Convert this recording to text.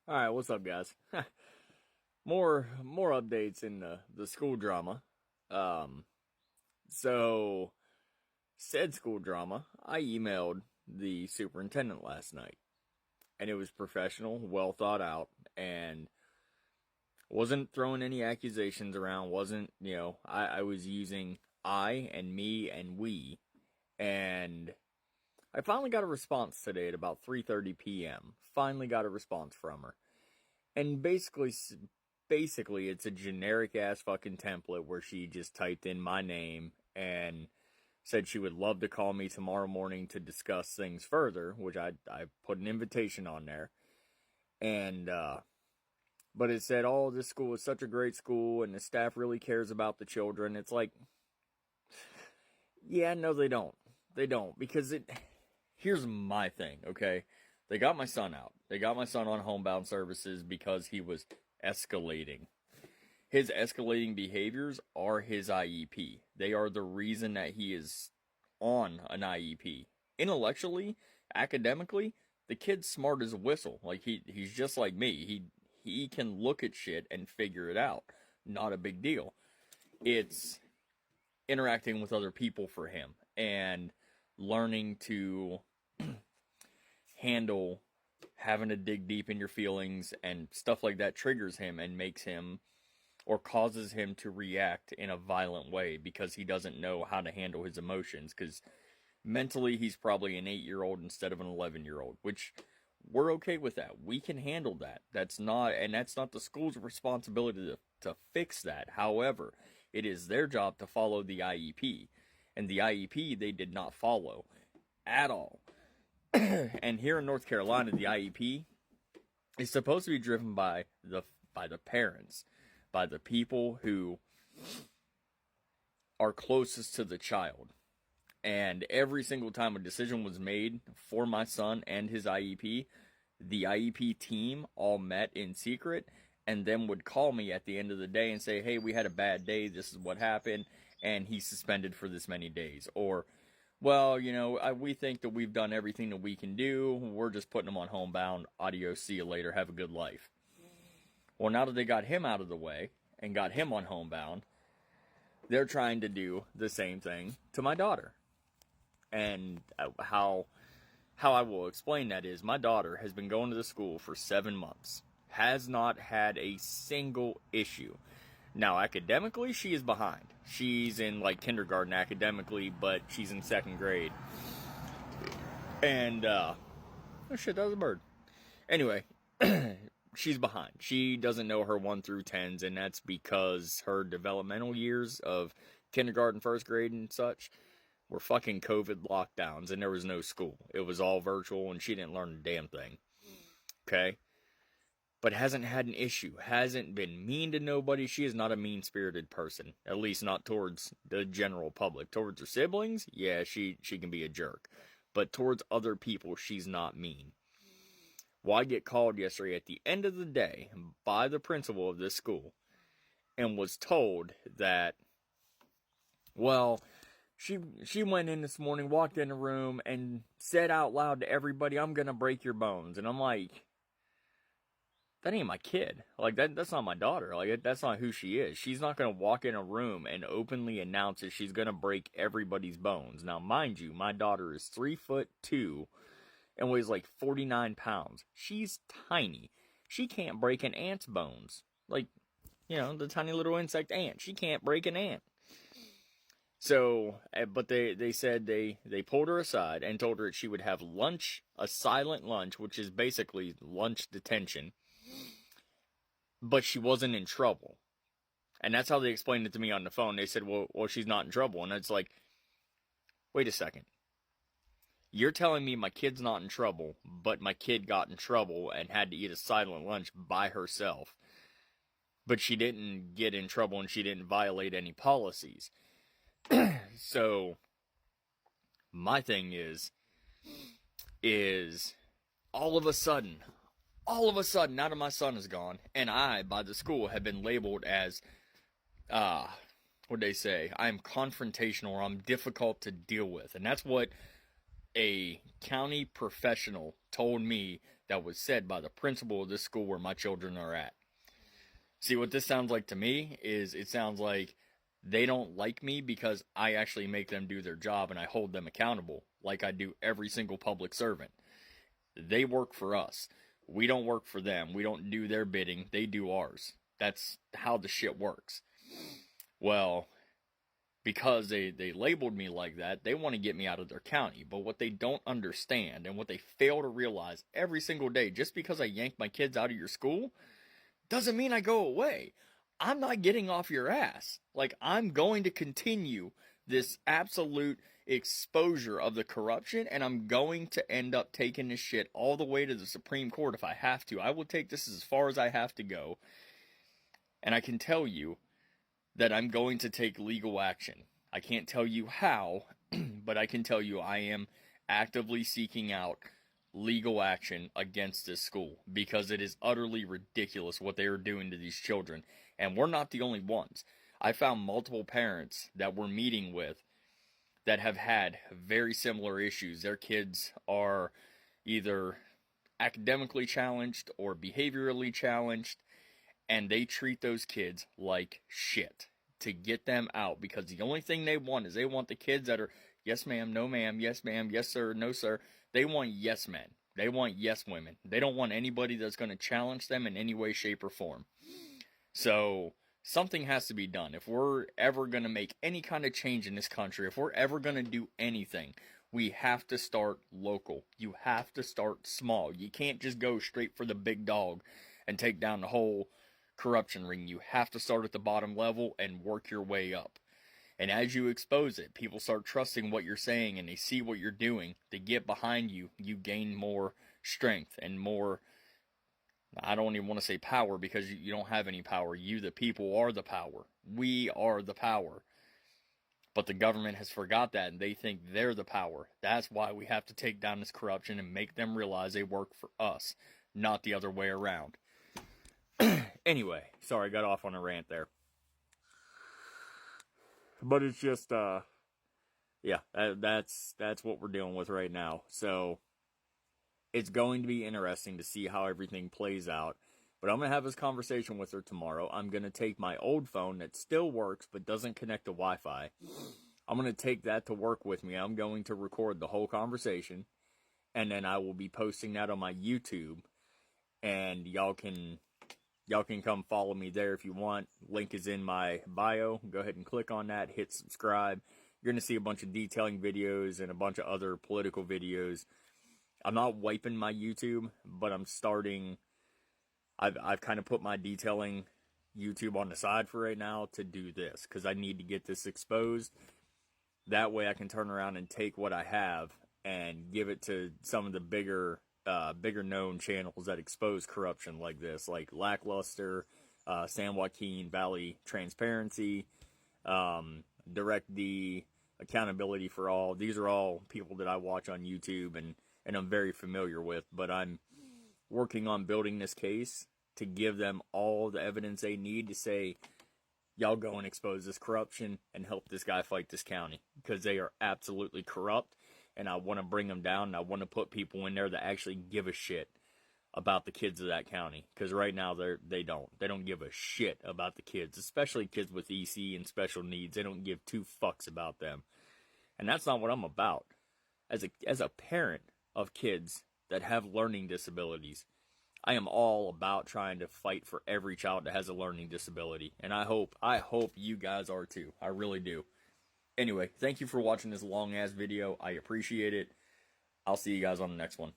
Alright, what's up, guys? More updates in the school drama. Um, so, said school drama, I emailed the superintendent last night. And it was professional, well thought out, and wasn't throwing any accusations around, I was using I and me and we. And I finally got a response today at about 3:30 p.m. Finally got a response from her. And basically, it's a generic ass fucking template where she just typed in my name and said she would love to call me tomorrow morning to discuss things further, which I put an invitation on there. And, but it said, oh, this school is such a great school and the staff really cares about the children. It's like, yeah, no, they don't. They don't, because here's my thing, okay? They got my son out. They got my son on homebound services because he was escalating. His escalating behaviors are his IEP. They are the reason that he is on an IEP. Intellectually, academically, the kid's smart as a whistle. Like he's just like me. He can look at shit and figure it out. Not a big deal. It's interacting with other people for him and learning to handle having to dig deep in your feelings and stuff like that triggers him and makes him or causes him to react in a violent way because he doesn't know how to handle his emotions, because mentally he's probably an 8-year-old instead of an 11-year-old, which we're okay with that. We can handle that. That's not the school's responsibility to fix that. However, it is their job to follow the IEP, and the IEP they did not follow at all. And here in North Carolina, the IEP is supposed to be driven by the parents, by the people who are closest to the child. And every single time a decision was made for my son and his IEP, the IEP team all met in secret and then would call me at the end of the day and say, hey, we had a bad day, this is what happened, and he's suspended for this many days. Or, well, we think that we've done everything that we can do. We're just putting him on homebound. Adios, see you later. Have a good life. Well, now that they got him out of the way and got him on homebound, they're trying to do the same thing to my daughter. And how I will explain that is my daughter has been going to the school for 7 months. Has not had a single issue. Now, academically, she is behind. She's in, kindergarten academically, but she's in 2nd grade. And, oh shit, that was a bird. Anyway, she's behind. She doesn't know her 1 through 10s, and that's because her developmental years of kindergarten, 1st grade, and such were fucking COVID lockdowns, and there was no school. It was all virtual, and she didn't learn a damn thing. Okay? But hasn't had an issue, hasn't been mean to nobody. She is not a mean-spirited person, at least not towards the general public. Towards her siblings, yeah, she can be a jerk. But towards other people, she's not mean. Well, I get called yesterday at the end of the day by the principal of this school and was told that, well, she went in this morning, walked in the room, and said out loud to everybody, I'm gonna break your bones. And I'm like, that ain't my kid. That's not my daughter. That's not who she is. She's not going to walk in a room and openly announce that she's going to break everybody's bones. Now, mind you, my daughter is 3'2" and weighs 49 pounds. She's tiny. She can't break an ant's bones. The tiny little insect ant. She can't break an ant. So, but they said they pulled her aside and told her that she would have lunch, a silent lunch, which is basically lunch detention. But she wasn't in trouble. And that's how they explained it to me on the phone. They said, well, she's not in trouble. And it's like, wait a second. You're telling me my kid's not in trouble, but my kid got in trouble and had to eat a silent lunch by herself. But she didn't get in trouble and she didn't violate any policies. So, my thing is all of a sudden, now that my son is gone, and I, by the school, have been labeled as, what'd they say? I'm confrontational, or I'm difficult to deal with. And that's what a county professional told me that was said by the principal of this school where my children are at. See, what this sounds like to me is it sounds like they don't like me because I actually make them do their job and I hold them accountable like I do every single public servant. They work for us. We don't work for them. We don't do their bidding. They do ours. That's how the shit works. Well, because they labeled me like that, they want to get me out of their county. But what they don't understand and what they fail to realize every single day, just because I yank my kids out of your school, doesn't mean I go away. I'm not getting off your ass. Like, I'm going to continue this absolute exposure of the corruption, and I'm going to end up taking this shit all the way to the Supreme Court if I have to. I will take this as far as I have to go. And I can tell you that I'm going to take legal action. I can't tell you how, but I can tell you I am actively seeking out legal action against this school because it is utterly ridiculous what they are doing to these children. And we're not the only ones. I found multiple parents that we're meeting with that have had very similar issues. Their kids are either academically challenged or behaviorally challenged, and they treat those kids like shit to get them out because the only thing they want is they want the kids that are yes ma'am, no ma'am, yes ma'am, yes sir, no sir. They want yes men. They want yes women. They don't want anybody that's going to challenge them in any way, shape, or form. So something has to be done. If we're ever going to make any kind of change in this country, if we're ever going to do anything, we have to start local. You have to start small. You can't just go straight for the big dog and take down the whole corruption ring. You have to start at the bottom level and work your way up. And as you expose it, people start trusting what you're saying and they see what you're doing. They get behind you. You gain more strength and more, I don't even want to say power because you don't have any power. You, the people, are the power. We are the power. But the government has forgot that and they think they're the power. That's why we have to take down this corruption and make them realize they work for us, not the other way around. Anyway, sorry, I got off on a rant there. But it's just, yeah, that's what we're dealing with right now. So, it's going to be interesting to see how everything plays out. But I'm going to have this conversation with her tomorrow. I'm going to take my old phone that still works but doesn't connect to Wi-Fi. I'm going to take that to work with me. I'm going to record the whole conversation. And then I will be posting that on my YouTube. And y'all can come follow me there if you want. Link is in my bio. Go ahead and click on that. Hit subscribe. You're going to see a bunch of detailing videos and a bunch of other political videos. I'm not wiping my YouTube, but I'm starting. I've kind of put my detailing YouTube on the side for right now to do this because I need to get this exposed. That way I can turn around and take what I have and give it to some of the bigger known channels that expose corruption like this, like Lackluster, San Joaquin Valley Transparency, Direct D, Accountability for All. These are all people that I watch on YouTube and I'm very familiar with, but I'm working on building this case to give them all the evidence they need to say, y'all go and expose this corruption and help this guy fight this county, because they are absolutely corrupt, and I want to bring them down, and I want to put people in there that actually give a shit about the kids of that county, because right now they don't give a shit about the kids, especially kids with EC and special needs. They don't give two fucks about them, and that's not what I'm about. As a parent of kids that have learning disabilities, I am all about trying to fight for every child that has a learning disability, and I hope you guys are too. I really do. Anyway, thank you for watching this long ass video. I appreciate it. I'll see you guys on the next one.